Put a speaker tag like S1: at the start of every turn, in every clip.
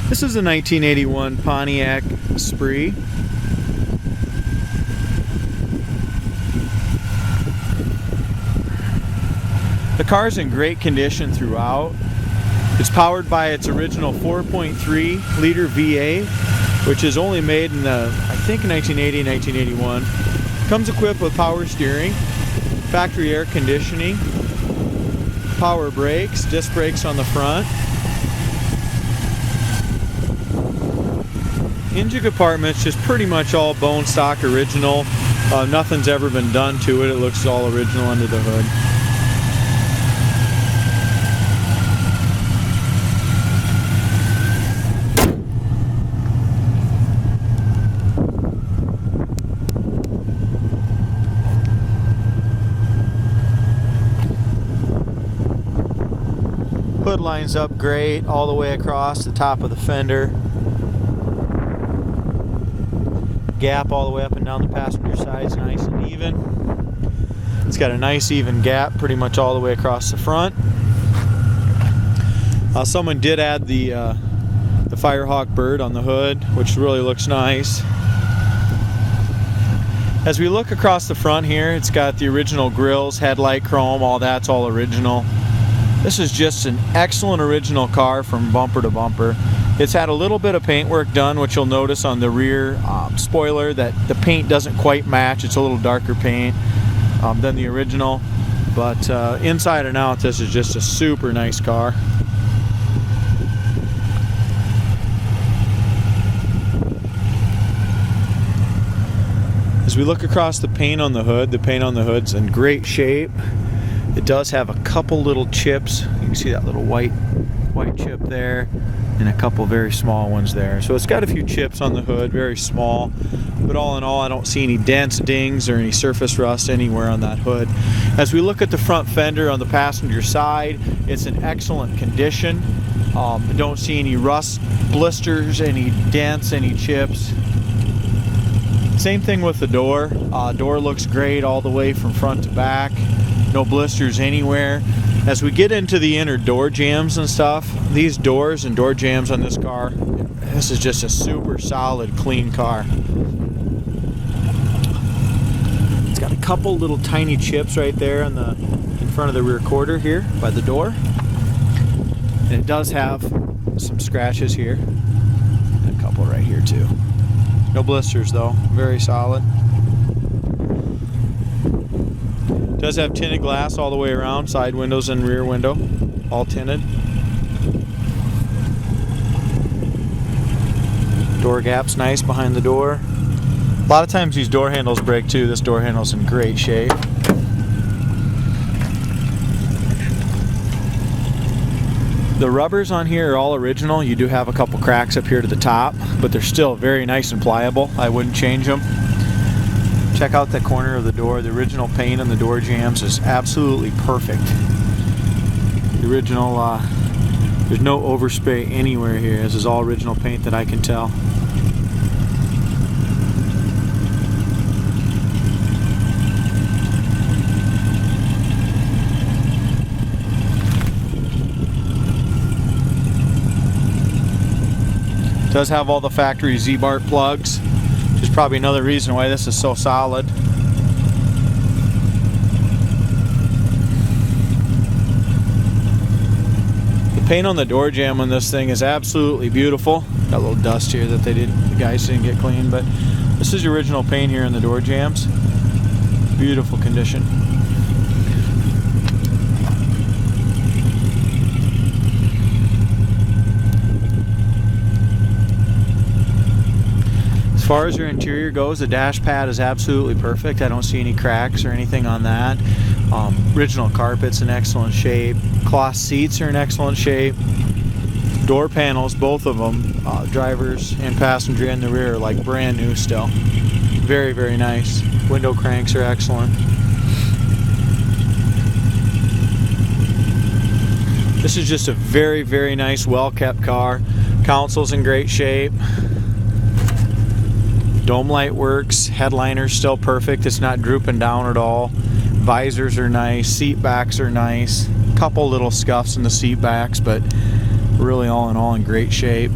S1: This is a 1981 Pontiac Spree. The car's in great condition throughout. It's powered by its original 4.3 liter V8, which is only made in I think 1980, 1981. Comes equipped with power steering, factory air conditioning, power brakes, disc brakes on the front. Engine compartment's just pretty much all bone stock original. Nothing's ever been done to it. It looks all original under the hood. Hood lines up great all the way across the top of the fender. Gap all the way up and down the passenger side's nice and even. It's got a nice even gap pretty much all the way across the front. Someone did add the firebird on the hood, which really looks nice. As we look across the front here, it's got the original grills, headlight chrome, all that's all original. This is just an excellent original car from bumper to bumper. It's had a little bit of paint work done, which you'll notice on the rear spoiler that the paint doesn't quite match. It's a little darker paint than the original, but inside and out, this is just a super nice car. As we look across the paint on the hood's in great shape. It does have a couple little chips. You can see that little white chip there, and a couple very small ones there. So it's got a few chips on the hood, very small, but all in all, I don't see any dents, dings, or any surface rust anywhere on that hood. As we look at the front fender on the passenger side, it's in excellent condition. I don't see any rust, blisters, any dents, any chips. Same thing with the door. Door looks great all the way from front to back. No blisters anywhere. As we get into the inner door jambs and stuff, these doors and door jambs on this car, this is just a super solid, clean car. It's got a couple little tiny chips right there in front of the rear quarter here by the door. And it does have some scratches here, and a couple right here too. No blisters though, very solid. Does have tinted glass all the way around, side windows and rear window, all tinted. Door gap's nice behind the door. A lot of times these door handles break too. This door handle's in great shape. The rubbers on here are all original. You do have a couple cracks up here to the top, but they're still very nice and pliable. I wouldn't change them. Check out the corner of the door. The original paint on the door jambs is absolutely perfect. The original, there's no overspray anywhere here. This is all original paint that I can tell. It does have all the factory Z-bar plugs. Which is probably another reason why this is so solid. The paint on the door jamb on this thing is absolutely beautiful. Got a little dust here that the guys didn't get clean, but this is the original paint here in the door jambs. Beautiful condition. As far as your interior goes, the dash pad is absolutely perfect. I don't see any cracks or anything on that. Original carpet's in excellent shape. Cloth seats are in excellent shape. Door panels, both of them, drivers and passenger in the rear, are like brand new still. Very, very nice. Window cranks are excellent. This is just a very, very nice, well-kept car. Console's in great shape. Dome light works, headliner's still perfect, it's not drooping down at all. Visors are nice, seat backs are nice. Couple little scuffs in the seat backs, but really all in all in great shape.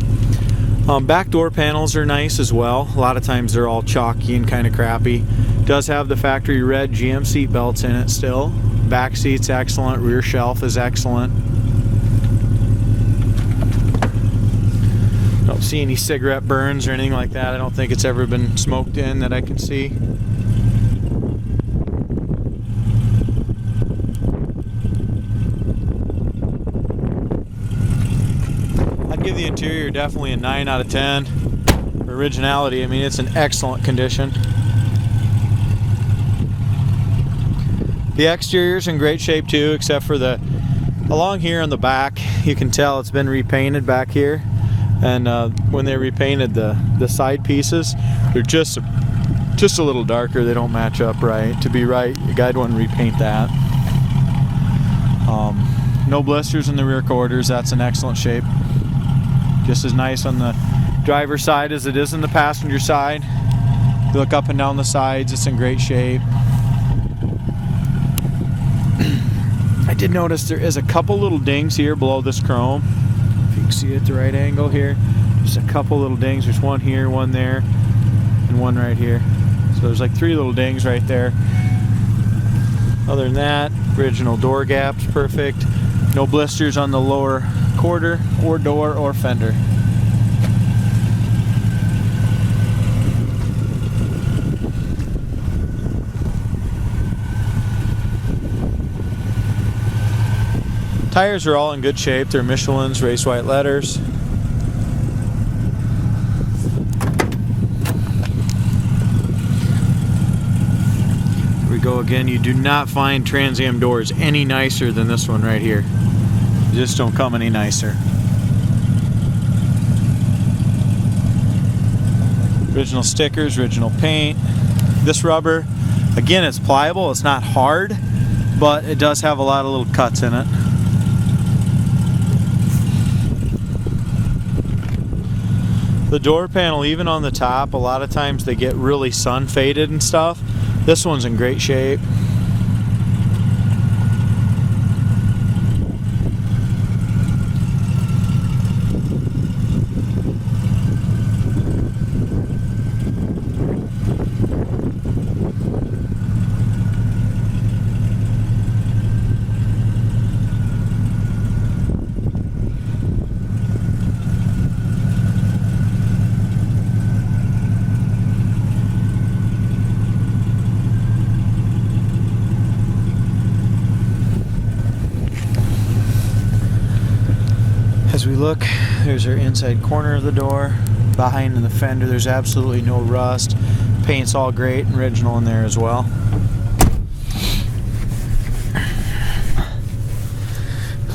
S1: Back door panels are nice as well. A lot of times they're all chalky and kind of crappy. Does have the factory red GM seat belts in it still. Back seat's excellent. Rear shelf is excellent. Don't see any cigarette burns or anything like that. I don't think it's ever been smoked in that I can see. I'd give the interior definitely a 9 out of 10 for originality. I mean, it's in excellent condition. The exterior's in great shape too, except for along here on the back, you can tell it's been repainted back here. And when they repainted the side pieces, they're just a little darker. They don't match up right. To be right, you gotta go and repaint that. No blisters in the rear quarters. That's in excellent shape. Just as nice on the driver's side as it is in the passenger side. You look up and down the sides, it's in great shape. I did notice there is a couple little dings here below this chrome. If you can see it at the right angle here, just a couple little dings. There's one here, one there, and one right here. So there's like 3 little dings right there. Other than that, original door gaps, perfect. No blisters on the lower quarter or door or fender. Tires are all in good shape. They're Michelin's race white letters. Here we go again. You do not find Trans Am doors any nicer than this one right here. They just don't come any nicer. Original stickers, original paint. This rubber, again, it's pliable. It's not hard, but it does have a lot of little cuts in it. The door panel, even on the top, a lot of times they get really sun faded and stuff. This one's in great shape. As we look, there's our inside corner of the door. Behind in the fender, there's absolutely no rust. Paint's all great and original in there as well.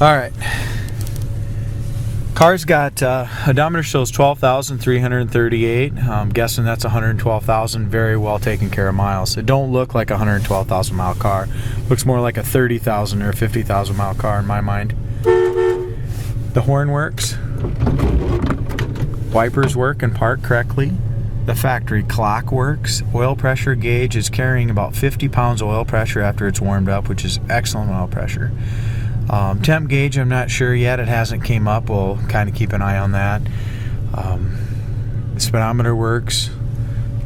S1: Alright. Car's got, odometer shows 12,338. I'm guessing that's 112,000 very well taken care of miles. It don't look like a 112,000 mile car. Looks more like a 30,000 or 50,000 mile car in my mind. The horn works. Wipers work and park correctly. The factory clock works. Oil pressure gauge is carrying about 50 pounds of oil pressure after it's warmed up, which is excellent oil pressure. Temp gauge, I'm not sure yet. It hasn't came up. We'll kind of keep an eye on that. The speedometer works.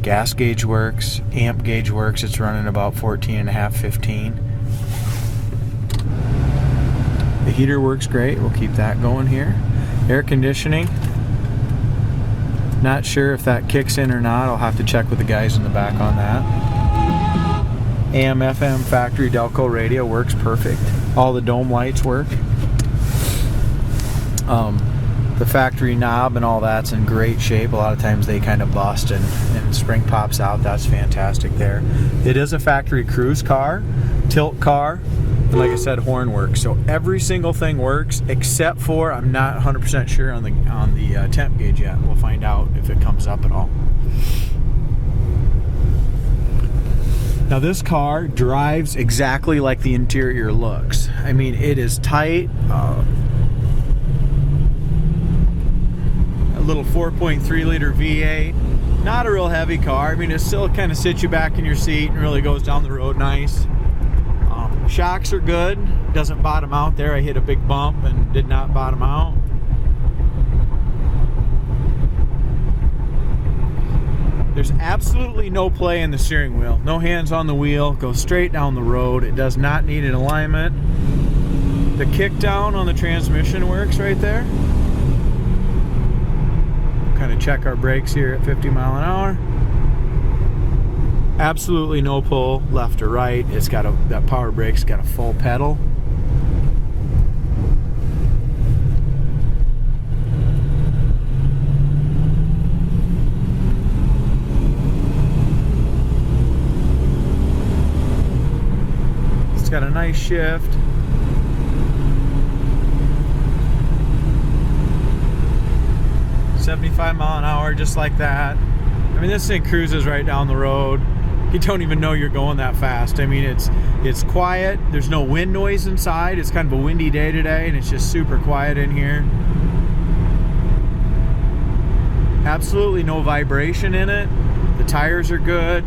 S1: Gas gauge works. Amp gauge works. It's running about 14.5, 15. The heater works great. We'll keep that going here. Air conditioning. Not sure if that kicks in or not. I'll have to check with the guys in the back on that. AM, FM factory Delco radio works perfect. All the dome lights work. The factory knob and all that's in great shape. A lot of times they kind of bust and spring pops out. That's fantastic there. It is a factory cruise car, tilt car. And like I said, horn works. So every single thing works except for, I'm not 100% sure on the temp gauge yet. We'll find out if it comes up at all. Now this car drives exactly like the interior looks. I mean, it is tight. A little 4.3 liter V8. Not a real heavy car. I mean, it still kind of sits you back in your seat and really goes down the road nice. Shocks are good. Doesn't bottom out there. I hit a big bump and did not bottom out. There's absolutely no play in the steering wheel. No hands on the wheel. Goes straight down the road. It does not need an alignment. The kick down on the transmission works right there. Kind of check our brakes here at 50 mile an hour. Absolutely no pull left or right. It's got that power brake's got a full pedal. It's got a nice shift. $75 mile an hour, just like that. I mean, this thing cruises right down the road. You don't even know you're going that fast. I mean, it's quiet. There's no wind noise inside. It's kind of a windy day today, and it's just super quiet in here. Absolutely no vibration in it. The tires are good.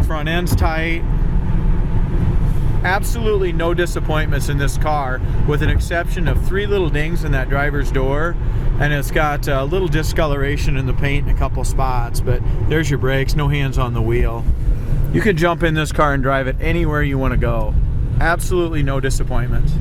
S1: Front end's tight. Absolutely no disappointments in this car, with an exception of 3 little dings in that driver's door, and it's got a little discoloration in the paint in a couple spots, but there's your brakes, no hands on the wheel. You can jump in this car and drive it anywhere you want to go. Absolutely no disappointments.